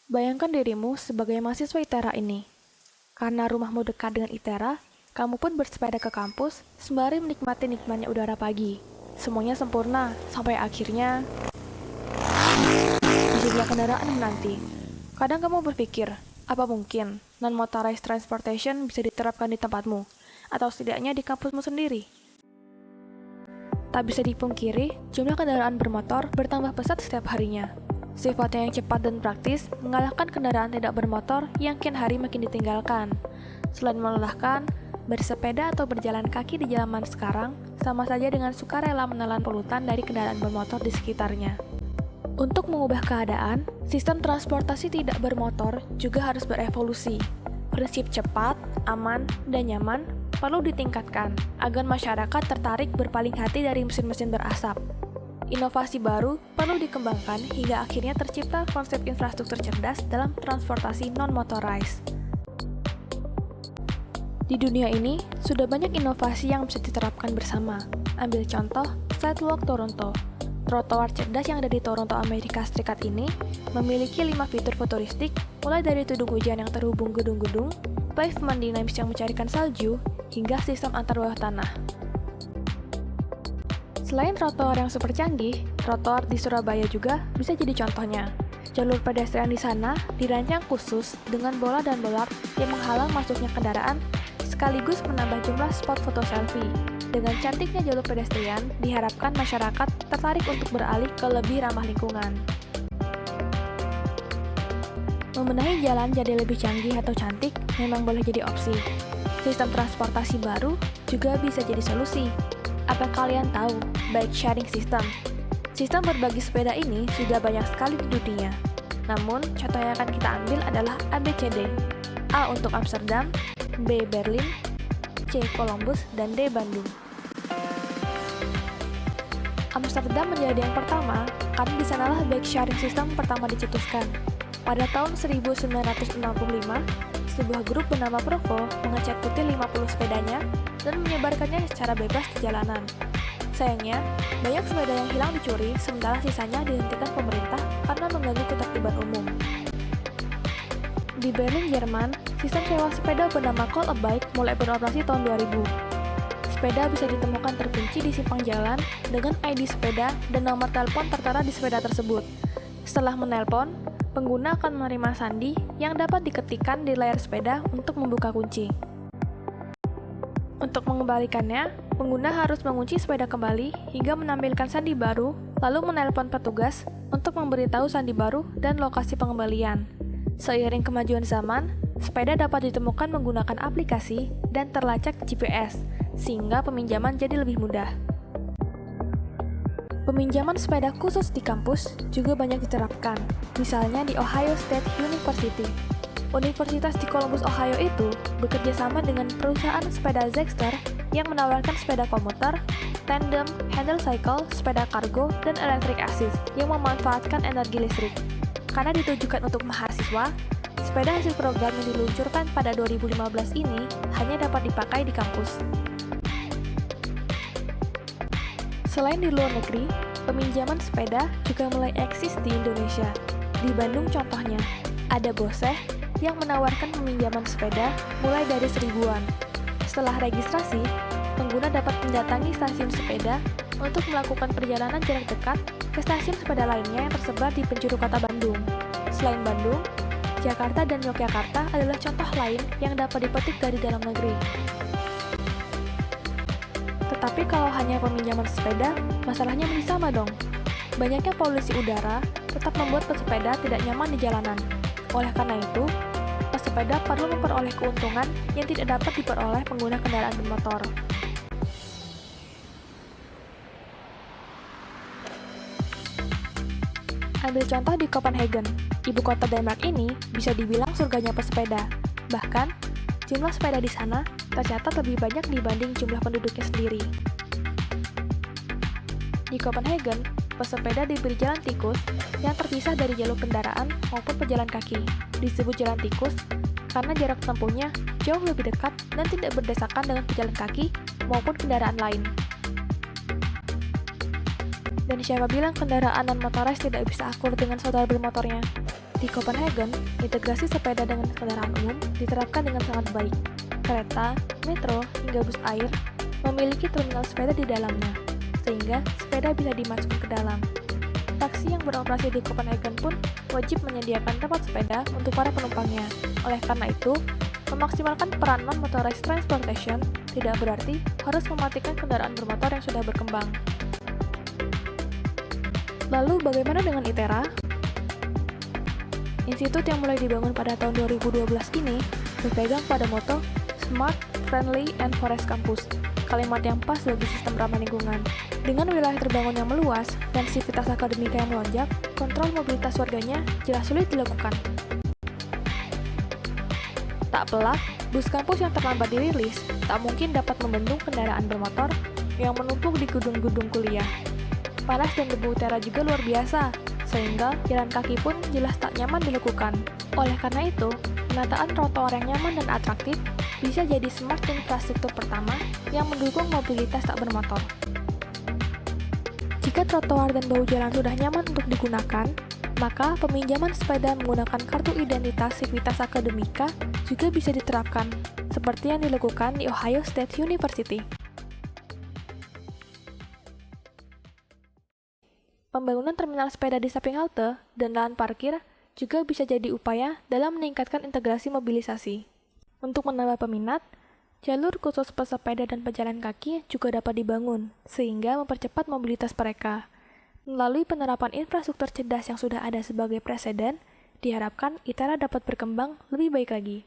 Bayangkan dirimu sebagai mahasiswa ITERA ini. Karena rumahmu dekat dengan ITERA, kamu pun bersepeda ke kampus sembari menikmati nikmatnya udara pagi. Semuanya sempurna, sampai akhirnya disediakan kendaraan menanti. Kadang kamu berpikir, apa mungkin non-motorized transportation bisa diterapkan di tempatmu, atau setidaknya di kampusmu sendiri? Tak bisa dipungkiri, jumlah kendaraan bermotor bertambah pesat setiap harinya. Sifatnya yang cepat dan praktis mengalahkan kendaraan tidak bermotor yang kian hari makin ditinggalkan. Selain melelahkan, bersepeda atau berjalan kaki di zaman sekarang sama saja dengan sukarela menelan polutan dari kendaraan bermotor di sekitarnya. Untuk mengubah keadaan, sistem transportasi tidak bermotor juga harus berevolusi. Prinsip cepat, aman, dan nyaman perlu ditingkatkan agar masyarakat tertarik berpaling hati dari mesin-mesin berasap. Inovasi baru perlu dikembangkan hingga akhirnya tercipta konsep infrastruktur cerdas dalam transportasi non-motorized. Di dunia ini, sudah banyak inovasi yang bisa diterapkan bersama. Ambil contoh, Sidewalk Toronto. Trotoar cerdas yang ada di Toronto, Amerika Serikat ini memiliki 5 fitur futuristik, mulai dari tudung hujan yang terhubung gedung-gedung, pavement dinamis yang mencarikan salju, hingga sistem antar bawah tanah. Selain trotoar yang super canggih, trotoar di Surabaya juga bisa jadi contohnya. Jalur pedestrian di sana dirancang khusus dengan bola dan bolart yang menghalang masuknya kendaraan, sekaligus menambah jumlah spot foto selfie. Dengan cantiknya jalur pedestrian, diharapkan masyarakat tertarik untuk beralih ke lebih ramah lingkungan. Membenahi jalan jadi lebih canggih atau cantik memang boleh jadi opsi. Sistem transportasi baru juga bisa jadi solusi. Apa kalian tahu bike sharing system? Sistem berbagi sepeda ini sudah banyak sekali di dunia. Namun, contoh yang akan kita ambil adalah ABCD. A untuk Amsterdam, B Berlin, C Columbus, dan D Bandung. Amsterdam menjadi yang pertama karena di sanalah bike sharing system pertama dicetuskan. Pada tahun 1965, sebuah grup bernama Provo mengecat putih 50 sepedanya dan menyebarkannya secara bebas di jalanan. Sayangnya, banyak sepeda yang hilang dicuri, sementara sisanya dihentikan pemerintah karena mengganggu ketertiban umum. Di Berlin, Jerman, sistem sewa sepeda bernama Call a Bike mulai beroperasi tahun 2000. Sepeda bisa ditemukan terkunci di simpang jalan dengan ID sepeda dan nomor telepon tertera di sepeda tersebut. Setelah menelpon, pengguna akan menerima sandi yang dapat diketikkan di layar sepeda untuk membuka kunci. Untuk mengembalikannya, pengguna harus mengunci sepeda kembali hingga menampilkan sandi baru, lalu menelpon petugas untuk memberitahu sandi baru dan lokasi pengembalian. Seiring kemajuan zaman, sepeda dapat ditemukan menggunakan aplikasi dan terlacak GPS, sehingga peminjaman jadi lebih mudah. Peminjaman sepeda khusus di kampus juga banyak diterapkan, misalnya di Ohio State University. Universitas di Columbus, Ohio itu bekerja sama dengan perusahaan sepeda Zexter yang menawarkan sepeda komuter, tandem, handle cycle, sepeda kargo, dan electric assist yang memanfaatkan energi listrik. Karena ditujukan untuk mahasiswa, sepeda hasil program yang diluncurkan pada 2015 ini hanya dapat dipakai di kampus. Selain di luar negeri, peminjaman sepeda juga mulai eksis di Indonesia. Di Bandung contohnya, ada Boseh yang menawarkan peminjaman sepeda mulai dari 1000-an. Setelah registrasi, pengguna dapat mendatangi stasiun sepeda untuk melakukan perjalanan jarak dekat ke stasiun sepeda lainnya yang tersebar di penjuru kota Bandung. Selain Bandung, Jakarta dan Yogyakarta adalah contoh lain yang dapat dipetik dari dalam negeri. Tetapi kalau hanya peminjaman sepeda, masalahnya masih sama dong. Banyaknya polusi udara tetap membuat pesepeda tidak nyaman di jalanan. Oleh karena itu, pesepeda perlu memperoleh keuntungan yang tidak dapat diperoleh pengguna kendaraan bermotor. Ambil contoh di Copenhagen, ibu kota Denmark ini bisa dibilang surganya pesepeda. Bahkan, jumlah sepeda di sana tercatat lebih banyak dibanding jumlah penduduknya sendiri. Di Copenhagen, pesepeda diberi jalan tikus yang terpisah dari jalur kendaraan maupun pejalan kaki. Disebut jalan tikus karena jarak tempuhnya jauh lebih dekat dan tidak berdesakan dengan pejalan kaki maupun kendaraan lain. Dan siapa bilang kendaraan non-motorized tidak bisa akur dengan saudara bermotornya? Di Copenhagen, integrasi sepeda dengan kendaraan umum diterapkan dengan sangat baik. Kereta, metro, hingga bus air memiliki terminal sepeda di dalamnya, sehingga sepeda bisa dimasukkan ke dalam. Taksi yang beroperasi di Copenhagen pun wajib menyediakan tempat sepeda untuk para penumpangnya. Oleh karena itu, memaksimalkan peran non-motorized transportation tidak berarti harus mematikan kendaraan bermotor yang sudah berkembang. Lalu bagaimana dengan ITERA? Institut yang mulai dibangun pada tahun 2012 ini berpegang pada moto Smart, Friendly, and Forest Campus, kalimat yang pas bagi sistem ramah lingkungan. Dengan wilayah terbangun yang meluas dan sivitas akademika yang melonjak, kontrol mobilitas warganya jelas sulit dilakukan. Tak pelak, bus kampus yang terlambat dirilis tak mungkin dapat membendung kendaraan bermotor yang menumpuk di gedung-gedung kuliah. Panas dan debu udara juga luar biasa, sehingga jalan kaki pun jelas tak nyaman dilakukan. Oleh karena itu, penataan trotoar yang nyaman dan atraktif bisa jadi smart infrastruktur pertama yang mendukung mobilitas tak bermotor. Jika trotoar dan bahu jalan sudah nyaman untuk digunakan, maka peminjaman sepeda menggunakan kartu identitas Civitas Akademika juga bisa diterapkan, seperti yang dilakukan di Ohio State University. Pembangunan terminal sepeda di samping halte dan lahan parkir juga bisa jadi upaya dalam meningkatkan integrasi mobilisasi. Untuk menambah peminat, jalur khusus pesepeda dan pejalan kaki juga dapat dibangun, sehingga mempercepat mobilitas mereka. Melalui penerapan infrastruktur cerdas yang sudah ada sebagai preseden, diharapkan ITERA dapat berkembang lebih baik lagi.